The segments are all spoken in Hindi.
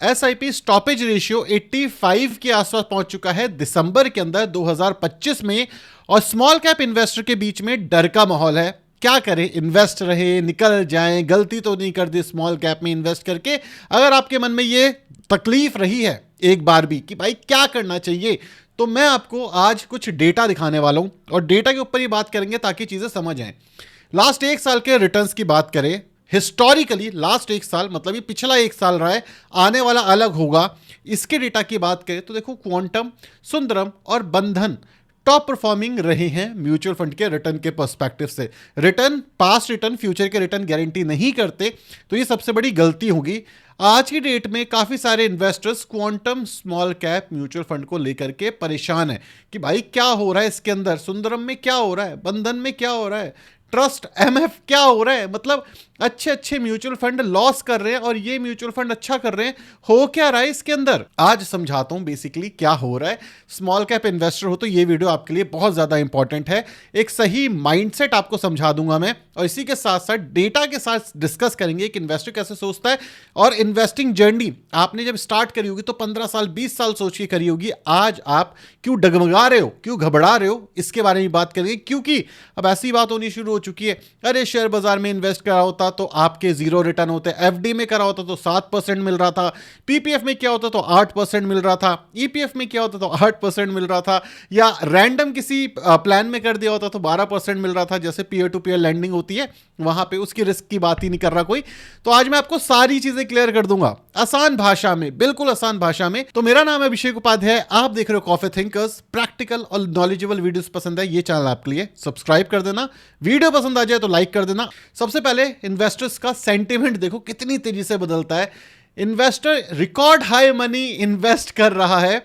एसआईपी स्टॉपेज रेशियो 85 के आसपास पहुंच चुका है दिसंबर के अंदर 2025 में। और स्मॉल कैप इन्वेस्टर के बीच में डर का माहौल है। क्या करें, इन्वेस्ट रहे, निकल जाएं, गलती तो नहीं कर दी स्मॉल कैप में इन्वेस्ट करके। अगर आपके मन में ये तकलीफ रही है एक बार भी कि भाई क्या करना चाहिए, तो मैं आपको आज कुछ डेटा दिखाने वाला हूं और डेटा के ऊपर ही बात करेंगे ताकि चीजें समझ आए। लास्ट एक साल के रिटर्न्स की बात करें, हिस्टोरिकली लास्ट एक साल मतलब ये पिछला एक साल रहा है, आने वाला अलग होगा। इसके डेटा की बात करें तो देखो, क्वांटम, सुंदरम और बंधन टॉप परफॉर्मिंग रहे हैं म्यूचुअल फंड के रिटर्न के पर्सपेक्टिव से। रिटर्न, पास्ट रिटर्न, फ्यूचर के रिटर्न गारंटी नहीं करते, तो ये सबसे बड़ी गलती होगी। आज की डेट में काफी सारे investors quantum small cap mutual fund को लेकर के परेशान है कि भाई क्या हो रहा है इसके अंदर, सुंदरम में क्या हो रहा है, बंधन में क्या हो रहा है, ट्रस्ट एमएफ क्या हो रहा है। मतलब अच्छे अच्छे म्यूचुअल फंड लॉस कर रहे हैं और ये म्यूचुअल फंड अच्छा कर रहे हैं। हो क्या रहा है इसके अंदर, आज समझाता हूं बेसिकली क्या हो रहा है। स्मॉल कैप इन्वेस्टर हो तो ये वीडियो आपके लिए बहुत ज्यादा इंपॉर्टेंट है। एक सही माइंडसेट आपको समझा दूंगा मैं, और इसी के साथ साथ डेटा के साथ डिस्कस करेंगे कि इन्वेस्टर कैसे सोचता है। और इन्वेस्टिंग जर्नी आपने जब स्टार्ट करी होगी तो 15 साल 20 साल सोच के करी होगी, आज आप क्यों डगमगा रहे हो, क्यों घबरा रहे हो, इसके बारे में बात करेंगे। क्योंकि अब ऐसी बात होनी शुरू हो चुकी है, अरे शेयर बाजार में इन्वेस्ट करा होता तो आपके जीरो रिटर्न होते, एफडी में करा होता तो 7% मिल रहा था, पीपीएफ में क्या होता तो 8% मिल रहा था, ईपीएफ में क्या होता तो 8% मिल रहा था, या रैंडम किसी प्लान में कर दिया होता तो 12% मिल रहा था, जैसे पीयर टू पीयर लैंडिंग होती है वहां पे, उसकी रिस्क की बात ही नहीं कर रहा कोई। तो आज मैं आपको सारी चीजें क्लियर कर दूंगा आसान भाषा में, बिल्कुल आसान भाषा में। तो मेरा नाम है अभिषेक उपाध्याय, आप देख रहे हो कॉफी थिंकर्स। प्रैक्टिकल और नॉलेजेबल वीडियोस पसंद है ये चैनल आपके लिए, सब्सक्राइब कर देना। वीडियो पसंद आ जाए तो लाइक कर देना। सबसे पहले इन्वेस्टर्स का सेंटिमेंट देखो कितनी तेजी से बदलता है। Investor record high money invest कर रहा है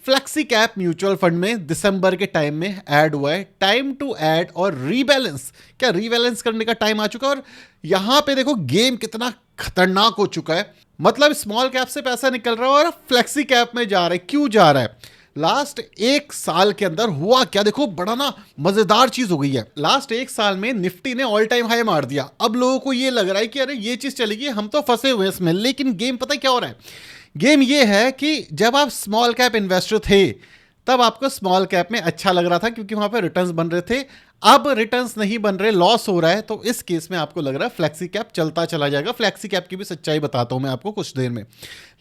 फ्लेक्सी कैप म्यूचुअल फंड में। दिसंबर के टाइम में ऐड हुआ है, टाइम टू ऐड और रीबैलेंस, क्या रीबैलेंस करने का टाइम आ चुका है। और यहां पे देखो गेम कितना खतरनाक हो चुका है। मतलब स्मॉल कैप से पैसा निकल रहा है और फ्लेक्सी कैप में जा रहा है। क्यों जा रहा है? लास्ट एक साल के अंदर हुआ क्या, देखो बड़ा ना मजेदार चीज हो गई है। लास्ट एक साल में निफ्टी ने ऑल टाइम हाई मार दिया। अब लोगों को ये लग रहा है कि अरे ये चीज चलेगी, हम तो फंसे हुए हैं इसमें। लेकिन गेम पता है क्या हो रहा है? गेम ये है कि जब आप स्मॉल कैप इन्वेस्टर थे तब आपको स्मॉल कैप में अच्छा लग रहा था क्योंकि वहां पर रिटर्न्स बन रहे थे। अब रिटर्न्स नहीं बन रहे, लॉस हो रहा है, तो इस केस में आपको लग रहा है फ्लेक्सी कैप चलता चला जाएगा। फ्लेक्सी कैप की भी सच्चाई बताता हूं मैं आपको कुछ देर में।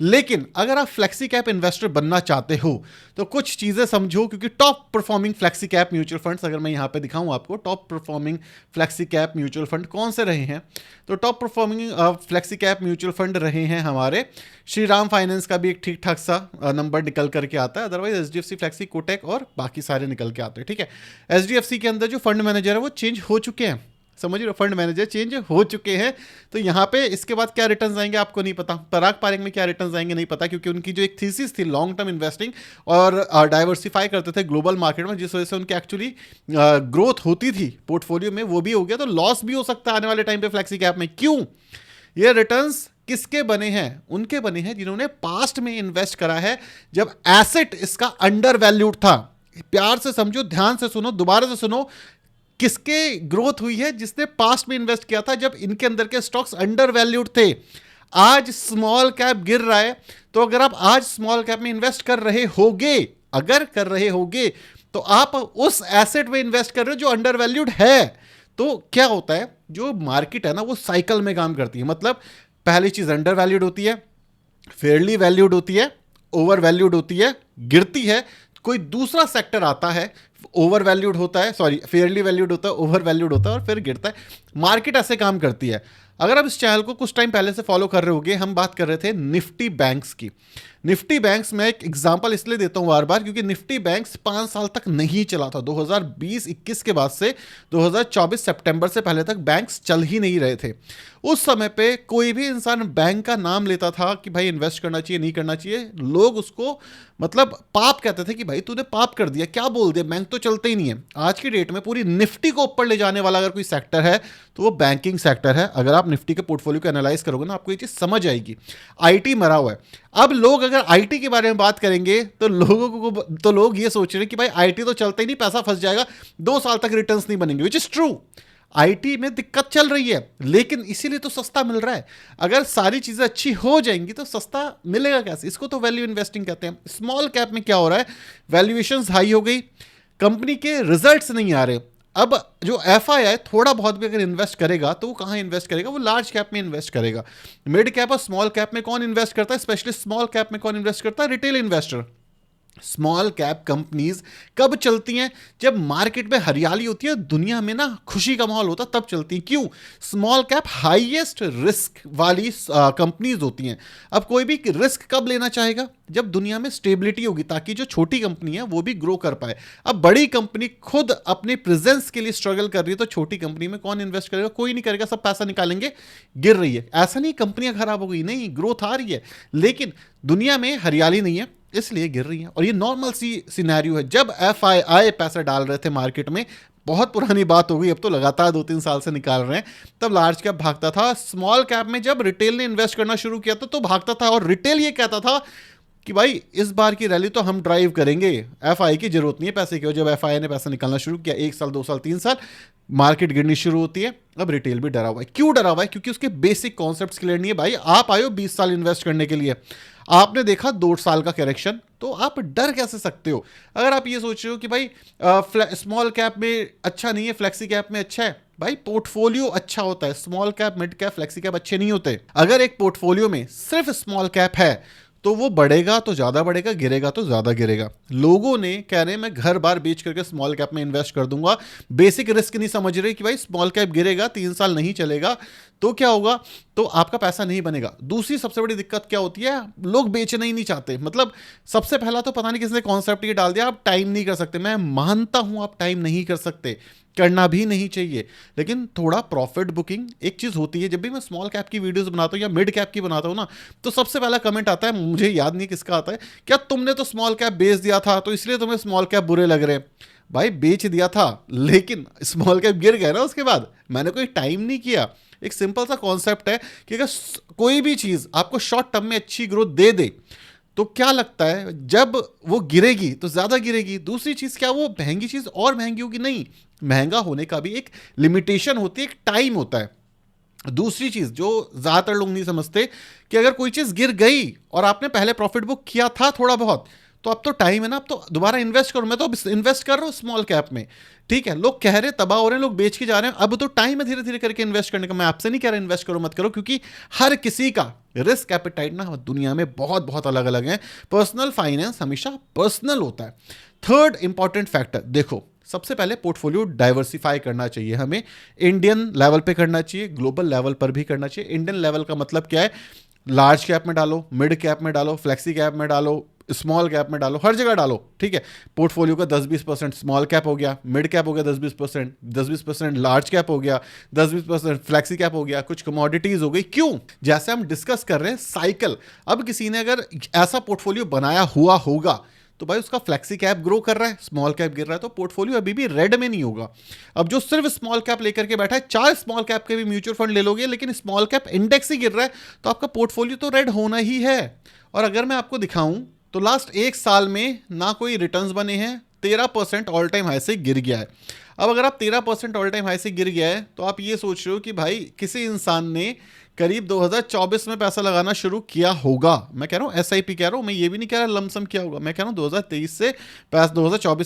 लेकिन अगर आप फ्लेक्सी कैप इन्वेस्टर बनना चाहते हो तो कुछ चीजें समझो, क्योंकि top performing flexi cap mutual funds अगर मैं यहां पे दिखाऊं आपको, top performing flexi cap mutual fund कौन से रहे हैं, तो top performing flexi cap mutual fund रहे हैं हमारे श्रीराम फाइनेंस का भी एक ठीक ठाक सा नंबर निकल करके आता है, अदरवाइज एचडीएफसी, फ्लेक्सी, कोटेक और बाकी सारे निकल के आते हैं। ठीक है, एचडीएफसी के अंदर जो फंड मैनेजर है वो चेंज हो चुके हैं, समझ रहे हो, फंड मैनेजर चेंज हो चुके हैं। तो यहाँ पे इसके बाद क्या रिटर्न्स आएंगे आपको नहीं पता, पराग पारेख में क्या रिटर्न्स आएंगे नहीं पता, क्योंकि उनकी जो एक थीसिस थी लॉन्ग टर्म इन्वेस्टिंग और डाइवर्सिफाई करते थे ग्लोबल मार्केट में, जिस वजह से उनकी एक्चुअली ग्रोथ होती थी पोर्टफोलियो में, वो भी हो गया। तो लॉस भी हो सकता है आने वाले टाइम पे फ्लेक्सी कैप में। क्यों? ये रिटर्न्स किसके बने हैं? उनके बने हैं जिन्होंने पास्ट में इन्वेस्ट करा है जब एसेट इसका अंडर वैल्यूड था। प्यार से समझो, ध्यान से सुनो, दोबारा से सुनो, किसके ग्रोथ हुई है? जिसने पास्ट में इन्वेस्ट किया था जब इनके अंदर के स्टॉक्स अंडर वैल्यूड थे। आज स्मॉल कैप गिर रहा है, तो अगर आप आज स्मॉल कैप में इन्वेस्ट कर रहे होगे, अगर कर रहे होगे, तो आप उस एसेट में इन्वेस्ट कर रहे हो जो अंडर वैल्यूड है। तो क्या होता है, जो मार्केट है ना वो साइकिल में काम करती है। मतलब पहली चीज अंडर वैल्यूड होती है, फेयरली वैल्यूड होती है, ओवर वैल्यूड होती है, गिरती है। कोई दूसरा सेक्टर आता है, ओवर वैल्यूड होता है, सॉरी फेयरली वैल्यूड होता है, ओवर वैल्यूड होता है और फिर गिरता है। मार्केट ऐसे काम करती है। अगर आप इस चैनल को कुछ टाइम पहले से फॉलो कर रहे होगे, हम बात कर रहे थे निफ्टी बैंक्स की। निफ्टी बैंक्स में एक एग्जांपल इसलिए देता हूं बार बार, क्योंकि निफ्टी बैंक्स 5 साल तक नहीं चला था। 2020-21 के बाद से 2024 सितंबर से पहले तक बैंक्स चल ही नहीं रहे थे। उस समय पे कोई भी इंसान बैंक का नाम लेता था कि भाई इन्वेस्ट करना चाहिए, नहीं करना चाहिए, लोग उसको मतलब पाप कहते थे कि भाई तूने पाप कर दिया, क्या बोल दिया, बैंक तो चलते ही नहीं है। आज की डेट में पूरी निफ्टी को ऊपर ले जाने वाला अगर कोई सेक्टर है तो वो बैंकिंग सेक्टर है। अगर आप निफ्टी के पोर्टफोलियो को एनालाइज करोगे ना, आपको ये चीज समझ आएगी। आईटी मरा हुआ है। अब लोग अगर आईटी के बारे में बात करेंगे तो लोग ये सोच रहे हैं कि भाई आईटी तो चलता ही नहीं, पैसा फंस जाएगा, 2 साल तक रिटर्न्स नहीं बनेंगे, विच इज ट्रू। आईटी में दिक्कत चल रही है, लेकिन इसीलिए तो सस्ता मिल रहा है। अगर सारी चीजें अच्छी हो जाएंगी तो सस्ता मिलेगा कैसे? इसको तो वैल्यू इन्वेस्टिंग कहते हैं। स्मॉल कैप में क्या हो रहा है, वैल्यूएशंस हाई हो गई, कंपनी के रिजल्ट्स नहीं आ रहे। अब जो एफआईआई थोड़ा बहुत भी अगर इन्वेस्ट करेगा तो वो कहाँ इन्वेस्ट करेगा? वो लार्ज कैप में इन्वेस्ट करेगा। मिड कैप और स्मॉल कैप में कौन इन्वेस्ट करता है? स्पेशली स्मॉल कैप में कौन इन्वेस्ट करता है? Retail investor. Small cap companies कब चलती हैं? जब मार्केट में हरियाली होती है, दुनिया में ना खुशी का माहौल होता है, तब चलती हैं। क्यों? स्मॉल कैप हाईएस्ट रिस्क वाली कंपनीज होती हैं। अब कोई भी रिस्क कब लेना चाहेगा? जब दुनिया में स्टेबिलिटी होगी, ताकि जो छोटी कंपनी है वो भी ग्रो कर पाए। अब बड़ी कंपनी खुद अपने प्रेजेंस के लिए स्ट्रगल कर रही है, तो छोटी कंपनी में कौन इन्वेस्ट करेगा? कोई नहीं करेगा, सब पैसा निकालेंगे, गिर रही है। ऐसा नहीं कंपनियां खराब हो गई, नहीं, ग्रोथ आ रही है, लेकिन दुनिया में हरियाली नहीं है, इसलिए गिर रही है। और ये नॉर्मल सी सिनेरियो है। जब एफआईआई पैसा डाल रहे थे मार्केट में, बहुत पुरानी बात हो गई, अब तो लगातार 2-3 साल से निकाल रहे हैं, तब लार्ज कैप भागता था। स्मॉल कैप में जब रिटेल ने इन्वेस्ट करना शुरू किया था तो भागता था, और रिटेल ये कहता था कि भाई इस बार की रैली तो हम ड्राइव करेंगे, एफआई की जरूरत नहीं है पैसे की। और जब एफआई ने पैसा निकालना शुरू किया, 1 साल 2 साल 3 साल, मार्केट गिरनी शुरू होती है। अब रिटेल भी डरा हुआ है। क्यों डरा हुआ है? क्योंकि उसके बेसिक कॉन्सेप्ट्स क्लियर नहीं है। भाई आप आए हो 20 साल इन्वेस्ट करने के लिए, आपने देखा 2 साल का करेक्शन, तो आप डर कैसे सकते हो? अगर आप ये सोच रहे हो कि भाई स्मॉल कैप में अच्छा नहीं है, फ्लेक्सी कैप में अच्छा है, भाई पोर्टफोलियो अच्छा होता है। Small cap, mid cap, flexi cap अच्छे नहीं होते। अगर एक पोर्टफोलियो में सिर्फ स्मॉल कैप है तो वो बढ़ेगा तो ज्यादा बढ़ेगा, गिरेगा तो ज्यादा गिरेगा। लोगों ने कह रहे हैं मैं घर बार बेच करके स्मॉल कैप में इन्वेस्ट कर दूंगा। बेसिक रिस्क नहीं समझ रहे कि भाई स्मॉल कैप गिरेगा, 3 साल नहीं चलेगा तो क्या होगा, तो आपका पैसा नहीं बनेगा। दूसरी सबसे बड़ी दिक्कत क्या होती है, लोग बेचना ही नहीं चाहते। मतलब सबसे पहला तो पता नहीं किसने कॉन्सेप्ट ये डाल दिया, आप टाइम नहीं कर सकते। मैं मानता हूं आप टाइम नहीं कर सकते, करना भी नहीं चाहिए, लेकिन थोड़ा प्रॉफिट बुकिंग एक चीज होती है। जब भी मैं स्मॉल कैप की वीडियोस बनाता हूं या मिड कैप की बनाता हूं ना, तो सबसे पहला कमेंट आता है, मुझे याद नहीं किसका आता है, क्या तुमने तो स्मॉल कैप बेच दिया था तो इसलिए तुम्हें स्मॉल कैप बुरे लग रहे हैं? भाई बेच दिया था, लेकिन स्मॉल कैप गिर गए ना उसके बाद, मैंने कोई टाइम नहीं किया। एक सिंपल सा कॉन्सेप्ट है कि अगर कोई भी चीज आपको शॉर्ट टर्म में अच्छी ग्रोथ दे दे, तो क्या लगता है जब वो गिरेगी तो ज्यादा गिरेगी। दूसरी चीज क्या, वो महंगी चीज और महंगी होगी? नहीं, महंगा होने का भी एक लिमिटेशन होती है, एक टाइम होता है। दूसरी चीज जो ज्यादातर लोग नहीं समझते, कि अगर कोई चीज गिर गई और आपने पहले प्रॉफिट बुक किया था थोड़ा बहुत, तो अब तो टाइम है ना, अब तो दोबारा इन्वेस्ट करो। मैं तो अब इन्वेस्ट कर रहा हूं स्मॉल कैप में, ठीक है। लोग कह रहे तबाह हो रहे हैं, लोग बेच के जा रहे हैं, अब तो टाइम है धीरे धीरे करके इन्वेस्ट करने का। मैं आपसे नहीं कह रहा इन्वेस्ट करो मत करो, क्योंकि हर किसी का रिस्क एपेटाइट ना दुनिया में बहुत बहुत अलग अलग है। पर्सनल फाइनेंस हमेशा पर्सनल होता है। थर्ड इंपॉर्टेंट फैक्टर, देखो सबसे पहले पोर्टफोलियो डाइवर्सिफाई करना चाहिए हमें। इंडियन लेवल पे करना चाहिए, ग्लोबल लेवल पर भी करना चाहिए। इंडियन लेवल का मतलब क्या है, लार्ज कैप में डालो, मिड कैप में डालो, फ्लेक्सी कैप में डालो, स्मॉल कैप में डालो, हर जगह डालो, ठीक है। पोर्टफोलियो का 10-20% स्मॉल कैप हो गया, मिड कैप हो गया 10-20%, 10-20% लार्ज कैप हो गया, 10-20% फ्लेक्सी कैप हो गया, कुछ कमोडिटीज हो गई। क्यों? जैसे हम डिस्कस कर रहे हैं साइकिल, अब किसी ने अगर ऐसा पोर्टफोलियो बनाया हुआ होगा तो भाई उसका फ्लेक्सी कैप ग्रो कर रहा है, स्मॉल कैप गिर रहा है, तो पोर्टफोलियो अभी भी रेड में नहीं होगा। अब जो सिर्फ स्मॉल कैप लेकर के बैठा है, 4 स्मॉल कैप के भी म्यूचुअल फंड ले लोगे, लेकिन स्मॉल कैप इंडेक्स ही गिर रहा है, तो आपका पोर्टफोलियो तो रेड होना ही है। और अगर मैं आपको दिखाऊं तो लास्ट 1 साल में ना कोई रिटर्न्स बने हैं, 13% ऑल टाइम हाई से गिर गया है। अब अगर आप 13% ऑल टाइम हाई से गिर गया है, तो आप ये सोच रहे हो कि भाई किसी इंसान ने करीब 2024 में पैसा लगाना शुरू किया होगा। मैं कह रहा हूँ एसआईपी कह रहा हूँ, मैं ये भी नहीं कह रहा लमसम किया होगा, मैं कह रहा हूँ 2024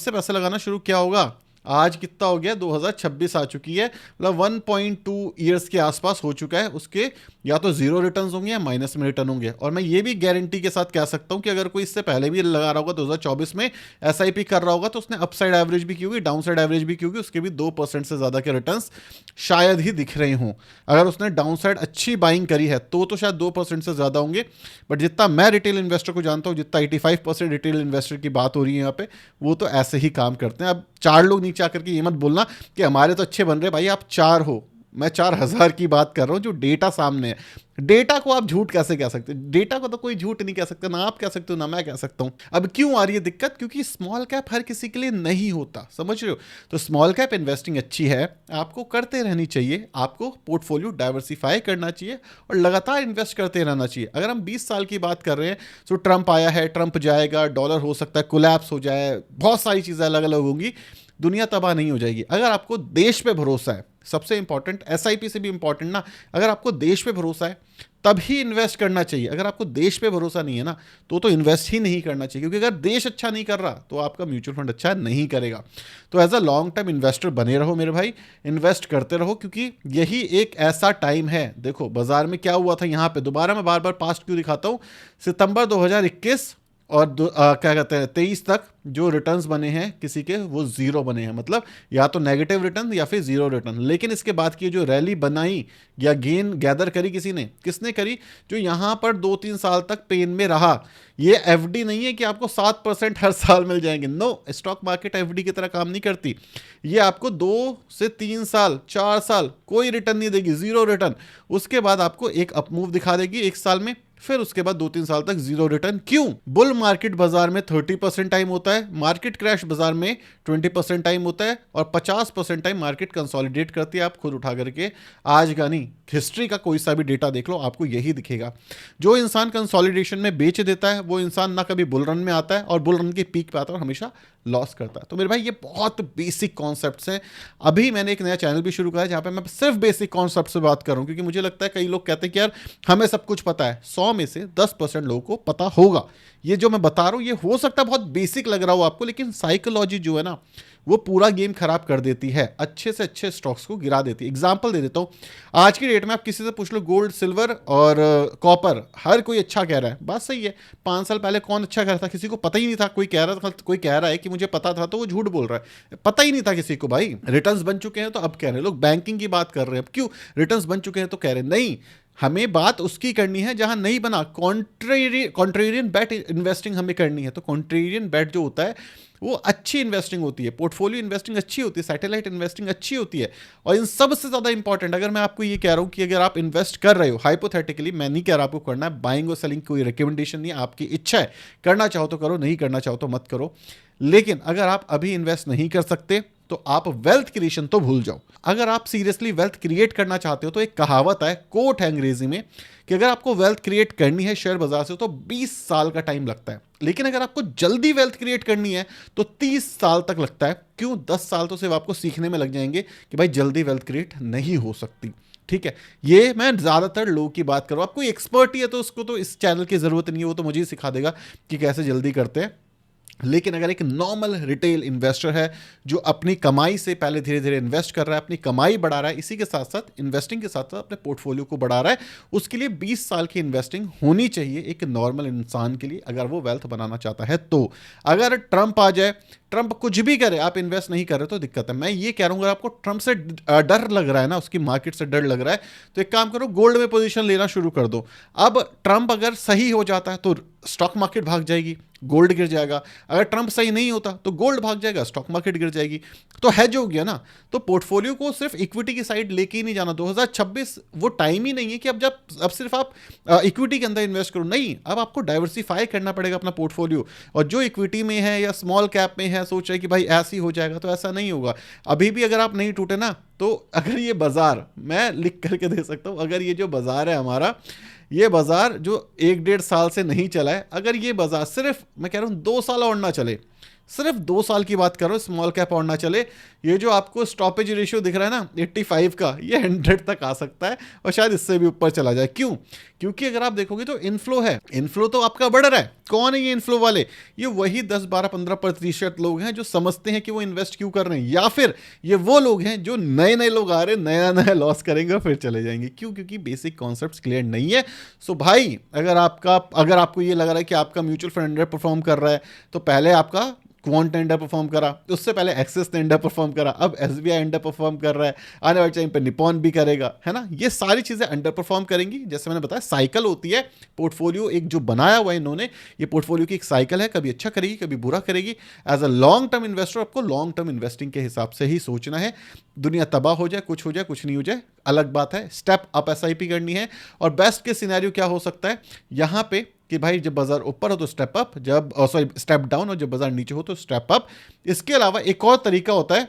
से पैसा लगाना शुरू किया होगा। आज कितना हो गया, 2026 आ चुकी है, मतलब 1.2 ईयर्स के आसपास हो चुका है। उसके या तो जीरो रिटर्न्स होंगे या माइनस में रिटर्न होंगे। और मैं ये भी गारंटी के साथ कह सकता हूं कि अगर कोई इससे पहले भी लगा रहा होगा 2024 में एसआईपी कर रहा होगा, तो उसने अपसाइड एवरेज भी की होगी, डाउन साइड एवरेज भी की होगी, उसके भी 2% से ज्यादा के रिटर्न्स शायद ही दिख रहे हों। अगर उसने डाउन साइड अच्छी बाइंग करी है तो शायद 2% से ज्यादा होंगे। बट जितना मैं रिटेल इन्वेस्टर को जानता हूँ, जितना 85% रिटेल इन्वेस्टर की बात हो रही है यहाँ पे, वो तो ऐसे ही काम करते हैं। अब 4 लोग नीचे आकर के ये मत बोलना कि हमारे तो अच्छे बन रहे, भाई आप 4 हो, मैं 4000 की बात कर रहा हूं, जो डेटा सामने है। डेटा को आप झूठ कैसे कह सकते? डेटा को तो कोई झूठ नहीं कह सकता, ना आप कह सकते हो ना मैं कह सकता हूं। अब क्यों आ रही है दिक्कत? क्योंकि स्मॉल कैप हर किसी के लिए नहीं होता, समझ रहे हो? तो स्मॉल कैप इन्वेस्टिंग अच्छी है, आपको करते रहनी चाहिए, आपको पोर्टफोलियो डाइवर्सिफाई करना चाहिए और लगातार इन्वेस्ट करते रहना चाहिए। अगर हम 20 साल की बात कर रहे हैं, तो ट्रंप आया है, ट्रंप जाएगा, डॉलर हो सकता है कोलैप्स हो जाए, बहुत सारी चीज़ें अलग अलग होंगी, दुनिया तबाह नहीं हो जाएगी। अगर आपको देश पे भरोसा है, सबसे इंपॉर्टेंट, एसआईपी से भी इंपॉर्टेंट ना, अगर आपको देश पे भरोसा है तभी इन्वेस्ट करना चाहिए। अगर आपको देश पे भरोसा नहीं है ना तो इन्वेस्ट ही नहीं करना चाहिए, क्योंकि अगर देश अच्छा नहीं कर रहा तो आपका म्यूचुअल फंड अच्छा नहीं करेगा। तो as a long term investor बने रहो मेरे भाई, इन्वेस्ट करते रहो, क्योंकि यही एक ऐसा टाइम है। देखो बाजार में क्या हुआ था, यहाँ पे दोबारा मैं बार बार पास्ट क्यों दिखाता हूँ, सितंबर 2021 और क्या कहते हैं 23 तक जो रिटर्न्स बने हैं किसी के, वो जीरो बने हैं, मतलब या तो नेगेटिव रिटर्न या फिर जीरो रिटर्न। लेकिन इसके बाद की जो रैली बनाई या गेन गैदर करी किसने करी, जो यहाँ पर 2-3 साल तक पेन में रहा। ये एफडी नहीं है कि आपको 7% हर साल मिल जाएंगे, नो, स्टॉक मार्केट एफडी की तरह काम नहीं करती। ये आपको 2 से 3 साल 4 साल कोई रिटर्न नहीं देगी, जीरो रिटर्न। उसके बाद आपको एक अप मूव दिखा देगी 1 साल में, फिर उसके बाद 2-3 साल तक जीरो रिटर्न। क्यों? बुल मार्केट बाजार में 30% टाइम होता है, मार्केट क्रैश बाजार में 20% टाइम होता है, और 50% टाइम मार्केट कंसोलिडेट करती है। आप खुद उठा करके आज का नहीं, हिस्ट्री का कोई सा भी डेटा देख लो, आपको यही दिखेगा। जो इंसान कंसोलिडेशन में बेच देता है वो इंसान ना कभी बुल रन में आता है, और बुल रन के पीक पे आता है और हमेशा लॉस करता है। तो मेरे भाई ये बहुत बेसिक कॉन्सेप्ट्स हैं। अभी मैंने एक नया चैनल भी शुरू करा है जहां पे मैं सिर्फ बेसिक कॉन्सेप्ट से बात कर रहा हूं, क्योंकि मुझे लगता है कई लोग कहते हैं कि यार हमें सब कुछ पता है, 100 में से 10% लोगों को पता होगा। ये जो मैं बता रहा हूं ये हो सकता है बहुत बेसिक लग रहा हो आपको, लेकिन साइकोलॉजी जो है ना वो पूरा गेम खराब कर देती है, अच्छे से अच्छे स्टॉक्स को गिरा देती है। एग्जांपल दे देता हूं, आज की डेट में आप किसी से पूछ लो गोल्ड, सिल्वर और कॉपर, हर कोई अच्छा कह रहा है, बात सही है। 5 साल पहले कौन अच्छा कह रहा था? किसी को पता ही नहीं था। कोई कह रहा है कि मुझे पता था, तो वो झूठ बोल रहा है, पता ही नहीं था किसी को। भाई रिटर्न्स बन चुके हैं तो अब कह रहे हैं लोग, बैंकिंग की बात कर रहे हैं, अब क्यों रिटर्न्स बन चुके हैं तो कह रहे हैं। नहीं, हमें बात उसकी करनी है जहां नहीं बना। कॉन्ट्रेरियन बेट इन्वेस्टिंग हमें करनी है। तो कॉन्ट्रेरियन बेट जो होता है वो अच्छी इन्वेस्टिंग होती है, पोर्टफोलियो इन्वेस्टिंग अच्छी होती है, सैटेलाइट इन्वेस्टिंग अच्छी होती है। और इन सबसे ज्यादा इंपॉर्टेंट, अगर मैं आपको ये कह रहा हूं कि अगर आप इन्वेस्ट कर रहे हो हाइपोथेटिकली, मैं नहीं कह रहा आपको करना है, बाइंग और सेलिंग कोई रिकमेंडेशन नहीं है, आपकी इच्छा है, करना चाहो तो करो, नहीं करना चाहो तो मत करो। लेकिन अगर आप अभी इन्वेस्ट नहीं कर सकते तो आप वेल्थ क्रिएशन तो भूल जाओ। अगर आप सीरियसली वेल्थ क्रिएट करना चाहते हो तो एक कहावत है, कोट है अंग्रेजी में, कि अगर आपको वेल्थ क्रिएट करनी है शेयर बाजार से तो 20 साल का टाइम लगता है, लेकिन अगर आपको जल्दी वेल्थ क्रिएट करनी है तो 30 साल तक लगता है। क्यों? 10 साल तो सिर्फ आपको सीखने में लग जाएंगे कि भाई जल्दी वेल्थ क्रिएट नहीं हो सकती। ठीक है, ये मैं ज्यादातर लोगों की बात करूँ। आप कोई एक्सपर्ट ही है तो उसको तो इस चैनल की जरूरत नहीं है, वो तो मुझे ही सिखा देगा कि कैसे जल्दी करते हैं। लेकिन अगर एक नॉर्मल रिटेल इन्वेस्टर है जो अपनी कमाई से पहले धीरे धीरे इन्वेस्ट कर रहा है, अपनी कमाई बढ़ा रहा है, इसी के साथ साथ इन्वेस्टिंग के साथ साथ अपने पोर्टफोलियो को बढ़ा रहा है, उसके लिए 20 साल की इन्वेस्टिंग होनी चाहिए एक नॉर्मल इंसान के लिए, अगर वो वेल्थ बनाना चाहता है। तो अगर ट्रंप आ जाए, ट्रंप कुछ भी करे, आप इन्वेस्ट नहीं कर रहे तो दिक्कत है। मैं ये कह रहा हूँ, अगर आपको ट्रंप से डर लग रहा है ना, उसकी मार्केट से डर लग रहा है, तो एक काम करो, गोल्ड में पोजीशन लेना शुरू कर दो। अब ट्रंप अगर सही हो जाता है तो स्टॉक मार्केट भाग जाएगी, गोल्ड गिर जाएगा। अगर ट्रंप सही नहीं होता तो गोल्ड भाग जाएगा, स्टॉक मार्केट गिर जाएगी। तो हेज हो गया ना। तो पोर्टफोलियो को सिर्फ इक्विटी की साइड लेके ही नहीं जाना। 2026 वो टाइम ही नहीं है कि अब सिर्फ आप इक्विटी के अंदर इन्वेस्ट करो, नहीं, अब आपको डाइवर्सिफाई करना पड़ेगा अपना पोर्टफोलियो। और जो इक्विटी में है या स्मॉल कैप में है, सोच रहे कि भाई ऐसे ही हो जाएगा, तो ऐसा नहीं होगा। अभी भी अगर आप नहीं टूटे ना, तो अगर ये बाजार, मैं लिख करके दे सकता हूं, अगर ये जो बाजार है हमारा, ये बाजार जो 1-1.5 साल से नहीं चला है, अगर ये बाजार सिर्फ, मैं कह रहा हूं 2 साल और ना चले, सिर्फ 2 साल की बात करो, स्मॉल कैप और ना चले, ये जो आपको स्टॉपेज रेशियो दिख रहा है ना 85 का, ये 100 तक आ सकता है और शायद इससे भी ऊपर चला जाए। क्यों? क्योंकि अगर आप देखोगे तो इनफ्लो है, इनफ्लो तो आपका बढ़ रहा है। कौन है ये इनफ्लो वाले? ये वही 10-12-15% लोग हैं जो समझते हैं कि वो इन्वेस्ट क्यों कर रहे हैं, या फिर ये वो लोग हैं जो नए नए लोग आ रहे हैं, नया नया लॉस करेंगे और फिर चले जाएंगे। क्यों? क्योंकि बेसिक कॉन्सेप्ट्स क्लियर नहीं है। सो भाई, अगर आपको ये लग रहा है कि आपका म्यूचुअल फंड अंडर परफॉर्म कर रहा है, तो पहले आपका क्वांट ने अंडर परफॉर्म करा, उससे पहले एक्सिस ने अंडर परफॉर्म करा, अब एसबीआई अंडर परफॉर्म कर रहा है, आने वाले टाइम पे निपॉन भी करेगा, है ना। ये सारी चीजें अंडर परफॉर्म करेंगी। जैसे मैंने बताया, साइकिल होती है। पोर्टफोलियो एक जो बनाया हुआ है इन्होंने, ये पोर्टफोलियो की एक साइकिल है, कभी अच्छा करेगी कभी बुरा करेगी। As a long term investor आपको लॉन्ग टर्म इन्वेस्टिंग के हिसाब से ही सोचना है। दुनिया तबाह हो जाए, कुछ नहीं हो जाए, अलग बात है। स्टेप अप एसआईपी करनी है। और बेस्ट के सिनेरियो क्या हो सकता है यहां पे, कि भाई जब बाजार ऊपर हो तो स्टेप अप, स्टेप डाउन, और जब बाजार नीचे हो तो स्टेप अप। इसके अलावा एक और तरीका होता है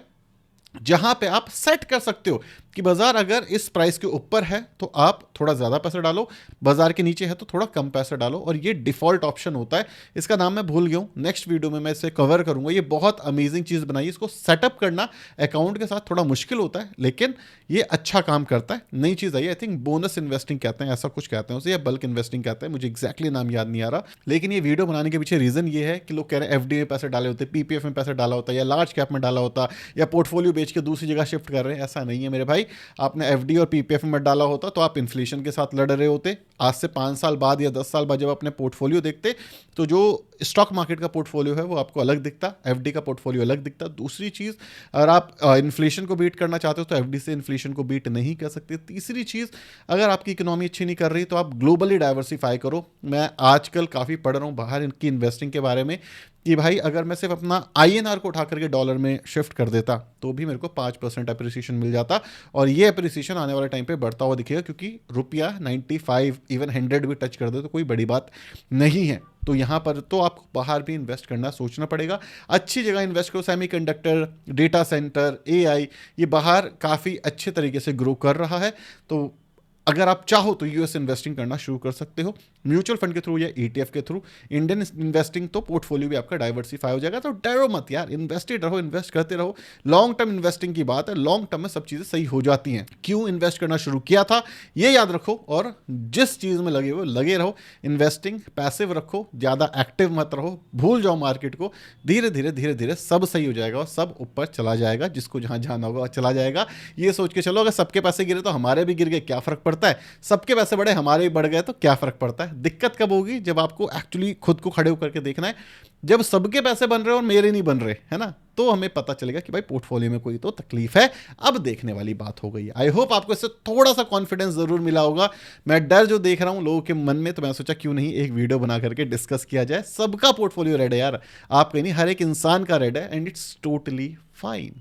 जहां पे आप सेट कर सकते हो कि बाजार अगर इस प्राइस के ऊपर है तो आप थोड़ा ज़्यादा पैसा डालो, बाजार के नीचे है तो थोड़ा कम पैसा डालो, और ये डिफॉल्ट ऑप्शन होता है। इसका नाम मैं भूल गया हूँ, नेक्स्ट वीडियो में मैं इसे कवर करूंगा। ये बहुत अमेजिंग चीज़ बनाई, इसको सेटअप करना अकाउंट के साथ थोड़ा मुश्किल होता है, लेकिन ये अच्छा काम करता है। नई चीज़ आई, आई थिंक बोनस इन्वेस्टिंग कहते हैं, ऐसा कुछ कहते हैं उसे, या बल्क इन्वेस्टिंग कहते हैं, मुझे एक्जैक्टली नाम याद नहीं आ रहा। लेकिन ये वीडियो बनाने के पीछे रीज़न ये है कि लोग कह रहे हैं एफडी में पैसे डाले होते, पीपीएफ में पैसे डाला होता, या लार्ज कैप में डाला होता, या पोर्टफोलियो बेच के दूसरी जगह शिफ्ट कर रहे हैं। ऐसा नहीं है मेरे भाई, आपने एफडी और पीपीएफ में डाला होता तो आप इन्फ्लेशन के साथ लड़ रहे होते। आज से 5 साल बाद या 10 साल बाद जब अपने पोर्टफोलियो देखते तो जो स्टॉक मार्केट का पोर्टफोलियो है वो आपको अलग दिखता, एफडी का पोर्टफोलियो अलग दिखता। दूसरी चीज़, अगर आप इन्फ्लेशन को बीट करना चाहते हो तो एफडी से इन्फ्लेशन को बीट नहीं कर सकते। तीसरी चीज़, अगर आपकी इकोनॉमी अच्छी नहीं कर रही तो आप ग्लोबली डाइवर्सिफाई करो। मैं आजकल काफ़ी पढ़ रहा हूँ बाहर इनकी इन्वेस्टिंग के बारे में कि भाई अगर मैं सिर्फ अपना INR को उठा करके डॉलर में शिफ्ट कर देता तो भी मेरे को 5% अप्रिसिएशन मिल जाता, और ये अप्रिसिएशन आने वाले टाइम पे बढ़ता हुआ दिखेगा, क्योंकि रुपया 95 इवन 100 भी टच कर दे तो कोई बड़ी बात नहीं है। तो यहाँ पर तो आपको बाहर भी इन्वेस्ट करना सोचना पड़ेगा, अच्छी जगह इन्वेस्ट करो। सेमीकंडक्टर, डेटा सेंटर, AI, ये बाहर काफ़ी अच्छे तरीके से ग्रो कर रहा है। तो अगर आप चाहो तो यूएस इन्वेस्टिंग करना शुरू कर सकते हो, म्यूचुअल फंड के थ्रू या ETF के थ्रू। इंडियन इन्वेस्टिंग तो पोर्टफोलियो भी आपका डाइवर्सिफाई हो जाएगा। तो डरो मत यार, इन्वेस्टेड रहो, इन्वेस्ट करते रहो। लॉन्ग टर्म इन्वेस्टिंग की बात है, लॉन्ग टर्म में सब चीज़ें सही हो जाती हैं। क्यों इन्वेस्ट करना शुरू किया था ये याद रखो, और जिस चीज़ में लगे हो लगे रहो। इन्वेस्टिंग पैसिव रखो, ज़्यादा एक्टिव मत रहो, भूल जाओ मार्केट को। धीरे धीरे धीरे धीरे सब सही हो जाएगा और सब ऊपर चला जाएगा, जिसको जहाँ जाना होगा चला जाएगा। ये सोच के चलो, अगर सबके पैसे गिरे तो हमारे भी गिर गए, क्या फर्क पड़ता है? सबके पैसे बढ़े हमारे भी बढ़ गए तो क्या फर्क पड़ता है? दिक्कत कब होगी? जब आपको एक्चुअली खुद को खड़े होकर के देखना है। जब सबके पैसे बन रहे और मेरे नहीं बन रहे, है ना, तो हमें पता चलेगा कि भाई पोर्टफोलियो में कोई तो तकलीफ है। अब देखने वाली बात हो गई है। आई होप आपको इससे थोड़ा सा कॉन्फिडेंस जरूर मिला होगा। मैं डर जो देख रहा हूं लोगों के मन में, तो मैं सोचा क्यों नहीं एक वीडियो बना करके डिस्कस किया जाए। सबका पोर्टफोलियो रेड है यार, आपका नहीं, हर एक इंसान का रेड है, एंड इट्स टोटली फाइन।